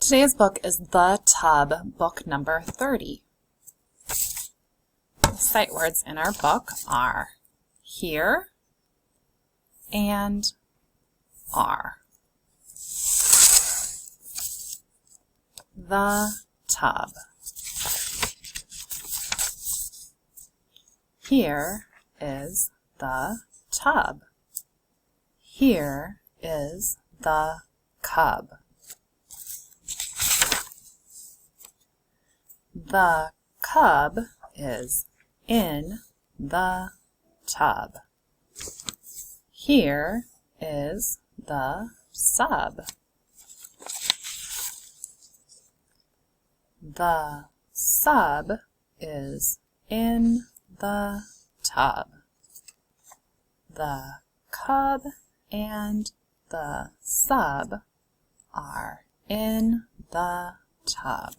Today's book is The Tub, book number 30. The sight words in our book are here and are. The tub. Here is the tub. Here is the cub. The cub is in the tub. Here is the sub. The sub is in the tub. The cub and the sub are in the tub.